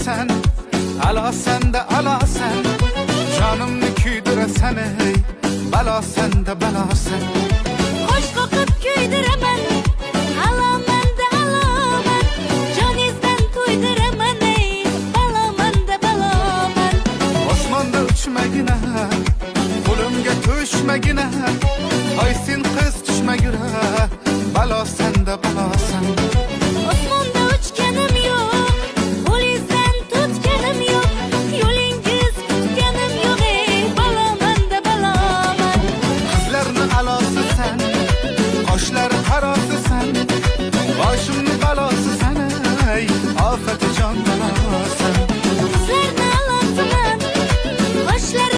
sen, ala sen de ala sen. Canımni kuydiresen ey, balo sen de balo sen. Hoş kokib kuydiraman, alaman da alaman. Joningizdan to'ydiraman ey, baloman da baloman. Osmonda uchmagina, qo'limga tushmagina.